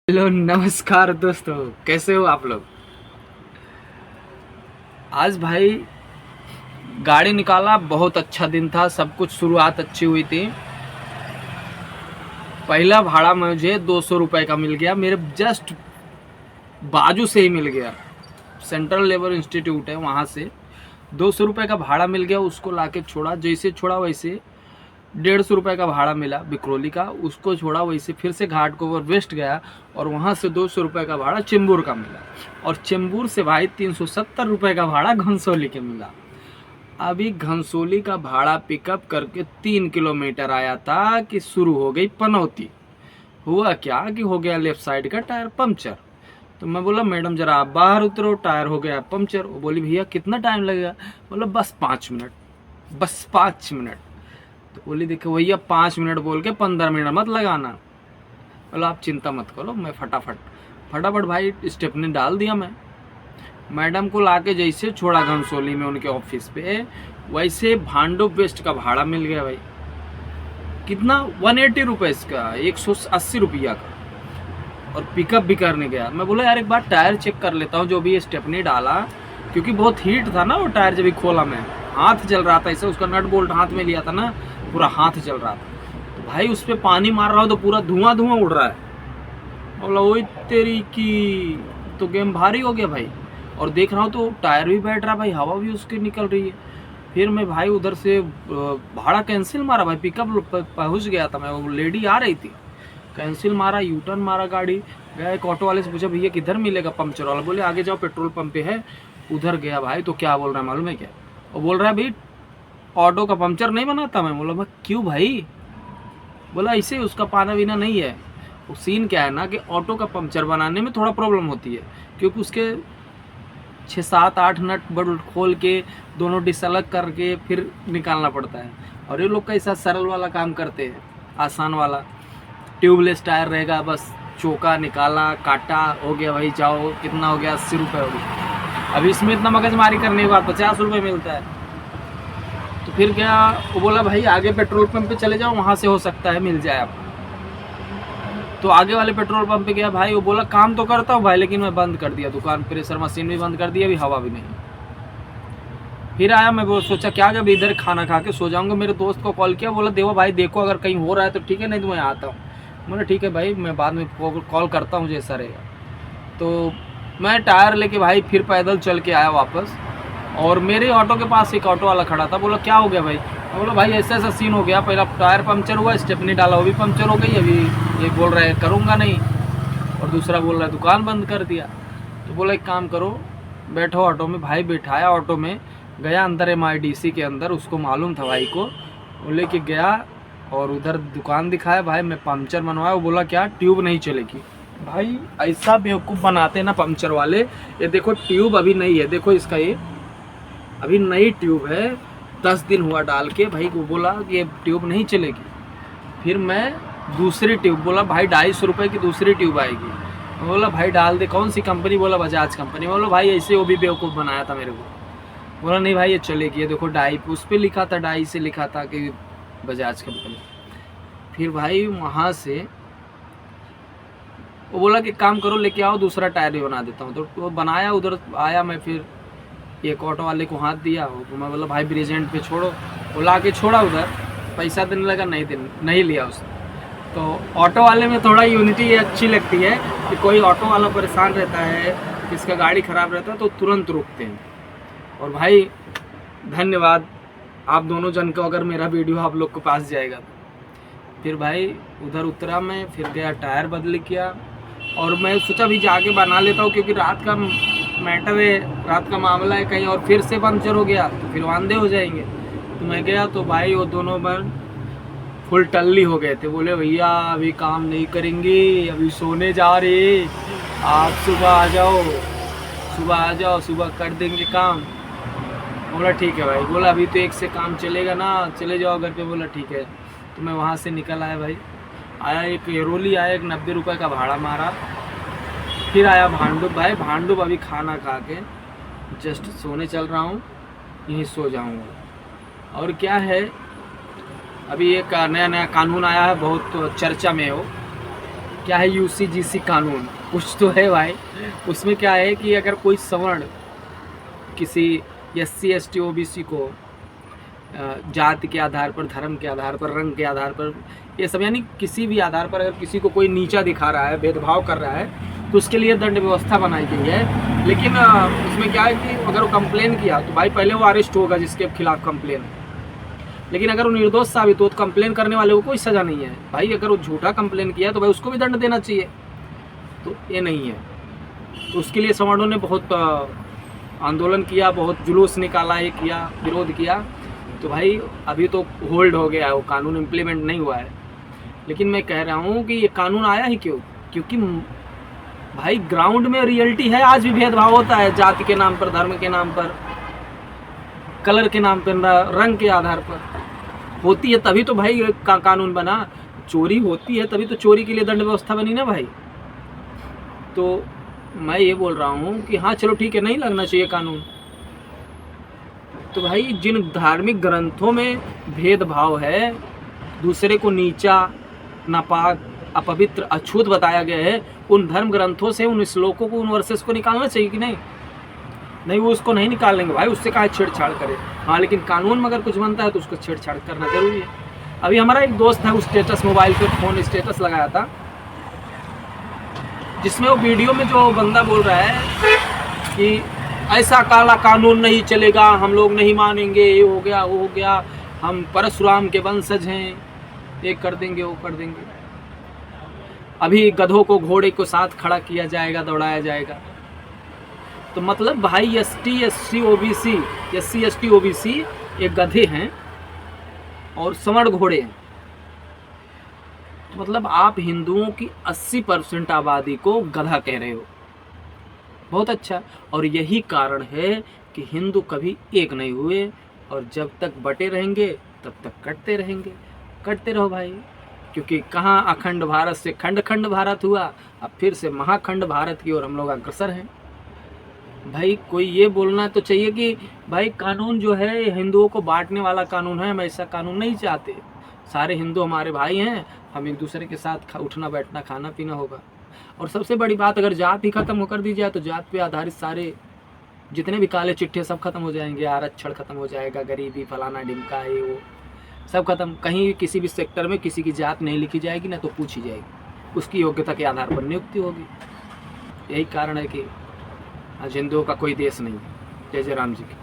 Hello नमस्कार दोस्तों, कैसे हो आप लोग। आज भाई गाड़ी निकाला, बहुत अच्छा दिन था, सब कुछ शुरुआत अच्छी हुई थी। पहला भाड़ा मुझे 200 रुपये का मिल गया, मेरे जस्ट बाजू से ही मिल गया। सेंट्रल लेबर इंस्टीट्यूट है, वहाँ से 200 रुपये का भाड़ा मिल गया। उसको लाके छोड़ा, जैसे छोड़ा वैसे 150 रुपये का भाड़ा मिला बिक्रोली का, उसको छोड़ा वैसे फिर से घाट को वेस्ट गया और वहाँ से 200 रुपये का भाड़ा चेंबूर का मिला। और चेंबूर से भाई 370 रुपये का भाड़ा घनसोली के मिला। अभी घनसोली का भाड़ा पिकअप करके 3 किलोमीटर आया था कि शुरू हो गई पनौती। हुआ क्या कि हो गया लेफ्ट साइड का टायर पंक्चर। तो मैं बोला मैडम जरा आप बाहर उतरो, टायर हो गया पंक्चर। वो बोली भैया कितना टाइम लगेगा। बोला बस 5 मिनट, बस 5 मिनट। तो बोली देखो भैया 5 मिनट बोल के 15 मिनट मत लगाना। बोला आप चिंता मत करो, मैं फटाफट भाई स्टेपनी डाल दिया। मैं मैडम को लाके जैसे छोड़ा घनसोली में उनके ऑफिस पे, वैसे भांडुप वेस्ट का भाड़ा मिल गया भाई। कितना 180 रुपीज़ का, 180 रुपया का। और पिकअप भी करने गया। मैं बोला यार एक बार टायर चेक कर लेता हूँ जो भी स्टेपनी डाला, क्योंकि बहुत हीट था ना वो टायर। जब भी खोला मैं, हाथ जल रहा था ऐसे, उसका नट बोल्ट हाथ में लिया था ना, पूरा हाथ जल रहा था। तो भाई उस पर पानी मार रहा हूँ तो पूरा धुआं उड़ रहा है। बोला वही तेरी की, तो गेम भारी हो गया भाई। और देख रहा हूँ तो टायर भी बैठ रहा भाई, हवा भी उसकी निकल रही है। फिर मैं भाई उधर से भाड़ा कैंसिल मारा भाई, पिकअप पहुँच गया था मैं, वो लेडी आ रही थी। कैंसिल मारा, यू टर्न मारा गाड़ी। गया एक ऑटो वाले से पूछा भैया किधर मिलेगा पंक्चर वाला। बोले आगे जाओ पेट्रोल पंप पे है। उधर गया भाई तो क्या बोल रहा है मालूम है क्या। वो बोल रहा है भाई ऑटो का पंक्चर नहीं बनाता मैं। बोला भाई क्यों भाई। बोला ऐसे उसका पाना बिना नहीं है। वो सीन क्या है ना कि ऑटो का पंक्चर बनाने में थोड़ा प्रॉब्लम होती है, क्योंकि उसके 6 7 8 नट बोल्ट खोल के दोनों डिस अलग करके फिर निकालना पड़ता है। और ये लोग का ऐसा सरल वाला काम करते हैं, आसान वाला। ट्यूबलेस टायर रहेगा, बस चौका निकाला, काटा, हो गया भाई। जाओ कितना हो गया, 80 रुपये हो गया। अभी इसमें इतना मगजमारी करने के बाद 50 रुपये मिलता है। तो फिर क्या, वो बोला भाई आगे पेट्रोल पंप पे चले जाओ, वहाँ से हो सकता है मिल जाए आपको। तो आगे वाले पेट्रोल पंप पे गया भाई। वो बोला काम तो करता हूँ भाई, लेकिन मैं बंद कर दिया दुकान, प्रेशर मशीन भी बंद कर दिया, अभी हवा भी नहीं। फिर आया, मैं वो सोचा क्या जब इधर खाना खा के सो जाऊँगा। मेरे दोस्त को कॉल किया, बोला देवा भाई देखो अगर कहीं हो रहा है तो ठीक है, नहीं तो मैं आता हूँ। मैंने ठीक है भाई, मैं बाद में कॉल करता हूँ जैसा रहेगा। तो मैं टायर लेके भाई फिर पैदल चल के आया वापस। और मेरे ऑटो के पास एक ऑटो वाला खड़ा था। बोला क्या हो गया भाई। मैं बोला भाई ऐसा ऐसा सीन हो गया, पहला टायर पंक्चर हुआ, स्टेपनी डाला वो भी पंक्चर हो गई, अभी ये बोल रहा है करूँगा नहीं, और दूसरा बोल रहा है दुकान बंद कर दिया। तो बोला एक काम करो, बैठो ऑटो में। भाई बैठाया ऑटो में, गया अंदर MIDC के अंदर, उसको मालूम था भाई को। वो लेके गया और उधर दुकान दिखाया भाई, मैं पंक्चर बनवाया। वो बोला क्या ट्यूब नहीं चलेगी। भाई ऐसा बेवकूफ़ बनाते हैं ना पंक्चर वाले। ये देखो ट्यूब अभी नहीं है, देखो इसका ये अभी नई ट्यूब है, 10 दिन हुआ डाल के। भाई को बोला कि ये ट्यूब नहीं चलेगी। फिर मैं दूसरी ट्यूब, बोला भाई 250 रुपये की दूसरी ट्यूब आएगी। बोला भाई डाल दे। कौन सी कंपनी। बोला बजाज कंपनी। बोला भाई ऐसे वो भी बेवकूफ़ बनाया था मेरे को। बोला नहीं भाई ये चलेगी, ये देखो डाई उस पर लिखा था, डाई से लिखा था कि बजाज कंपनी। फिर भाई वहाँ से वो बोला कि काम करो लेके आओ दूसरा टायर भी बना देता हूँ। तो वो बनाया, उधर आया मैं, फिर एक ऑटो वाले को हाथ दिया। तो मैं बोला भाई ब्रिजेंट पे छोड़ो। वो ला के छोड़ा उधर, पैसा देने लगा, नहीं लिया उसने। तो ऑटो वाले में थोड़ा यूनिटी ये अच्छी लगती है कि कोई ऑटो वाला परेशान रहता है, किसका गाड़ी ख़राब रहता है तो तुरंत रुकते हैं। और भाई धन्यवाद आप दोनों जन को, अगर मेरा वीडियो आप लोग के पास जाएगा तो। फिर भाई उधर उतरा मैं, फिर गया टायर बदल किया। और मैं सोचा भी जाके बना लेता हूँ, क्योंकि रात का मैटर है, रात का मामला है, कहीं और फिर से पंक्चर हो गया तो फिर वांदे हो जाएंगे। तो मैं गया तो भाई वो दोनों बार फुल टल्ली हो गए थे। बोले भैया अभी काम नहीं करेंगे, अभी सोने जा रहे, आप सुबह आ जाओ, सुबह कर देंगे काम। बोला ठीक है भाई। बोला अभी तो एक से काम चलेगा ना, चले जाओ घर पे। बोला ठीक है। तो मैं वहाँ से निकल आया भाई। आया एक एरोली आया, एक 90 रुपये का भाड़ा मारा। फिर आया भांडुप। भाई भांडुप अभी खाना खा के जस्ट सोने चल रहा हूँ, यहीं सो जाऊँगा। और क्या है, अभी एक नया कानून आया है, बहुत चर्चा में हो। क्या है यूसीजीसी कानून, कुछ तो है भाई। उसमें क्या है कि अगर कोई सवर्ण किसी एससी एसटी ओबीसी को जाति के आधार पर, धर्म के आधार पर, रंग के आधार पर, ये सब यानी किसी भी आधार पर अगर किसी को कोई नीचा दिखा रहा है, भेदभाव कर रहा है, तो उसके लिए दंड व्यवस्था बनाई गई है। लेकिन उसमें क्या है कि अगर वो कंप्लेन किया तो भाई पहले वो अरेस्ट होगा जिसके खिलाफ कंप्लेन है। लेकिन अगर वो निर्दोष साबित हो तो कंप्लेन करने वाले को कोई सज़ा नहीं है भाई। अगर वो झूठा कंप्लेन किया तो भाई उसको भी दंड देना चाहिए, तो ये नहीं है। तो उसके लिए सवर्णों ने बहुत आंदोलन किया, बहुत जुलूस निकाला, ये किया, विरोध किया। तो भाई अभी तो होल्ड हो गया है, वो कानून इम्प्लीमेंट नहीं हुआ है। लेकिन मैं कह रहा हूँ कि ये कानून आया ही क्यों? क्योंकि भाई ग्राउंड में रियलिटी है, आज भी भेदभाव होता है जाति के नाम पर, धर्म के नाम पर, कलर के नाम पर, रंग के आधार पर होती है। तभी तो भाई कानून बना। चोरी होती है तभी तो चोरी के लिए दंड व्यवस्था बनी ना भाई। तो मैं ये बोल रहा हूँ कि हाँ चलो ठीक है, नहीं लगना चाहिए कानून। तो भाई जिन धार्मिक ग्रंथों में भेदभाव है, दूसरे को नीचा, नापाक, अपवित्र, अछूत बताया गया है, उन धर्म ग्रंथों से, उन श्लोकों को, उन वर्सेस को निकालना चाहिए कि नहीं? नहीं, वो उसको नहीं निकालेंगे भाई, उससे कहा छेड़छाड़ करे। हाँ लेकिन कानून में अगर कुछ बनता है तो उसको छेड़छाड़ करना जरूरी है। अभी हमारा एक दोस्त है, उस स्टेटस, मोबाइल पे फोन स्टेटस लगाया था, जिसमें वो वीडियो में जो बंदा बोल रहा है कि ऐसा काला कानून नहीं चलेगा, हम लोग नहीं मानेंगे, ये हो गया, वो हो गया, हम परशुराम के वंशज हैं, ये कर देंगे, वो कर देंगे। अभी गधों को घोड़े को साथ खड़ा किया जाएगा, दौड़ाया जाएगा। तो मतलब भाई एससी एसटी ओबीसी ये गधे हैं और सवर्ण घोड़े हैं। तो मतलब आप हिंदुओं की 80% आबादी को गधा कह रहे हो। बहुत अच्छा। और यही कारण है कि हिंदू कभी एक नहीं हुए, और जब तक बटे रहेंगे तब तक कटते रहेंगे। कटते रहो भाई, क्योंकि कहाँ अखंड भारत से खंड खंड भारत हुआ, अब फिर से महाखंड भारत की ओर हम लोग अग्रसर हैं। भाई कोई ये बोलना तो चाहिए कि भाई कानून जो है हिंदुओं को बांटने वाला कानून है, हम ऐसा कानून नहीं चाहते। सारे हिंदू हमारे भाई हैं, हम एक दूसरे के साथ उठना बैठना खाना पीना होगा। और सबसे बड़ी बात, अगर जात ही खत्म कर दी जाए तो जात पे आधारित सारे जितने भी काले चिट्ठे सब खत्म हो जाएंगे, आरक्षण खत्म हो जाएगा, गरीबी, फलाना ढिमका, ये वो सब खत्म। कहीं किसी भी सेक्टर में किसी की जात नहीं लिखी जाएगी ना तो पूछी जाएगी, उसकी योग्यता के आधार पर नियुक्ति होगी। यही कारण है कि आज हिंदुओं का कोई देश नहीं है। जय जय राम जी की।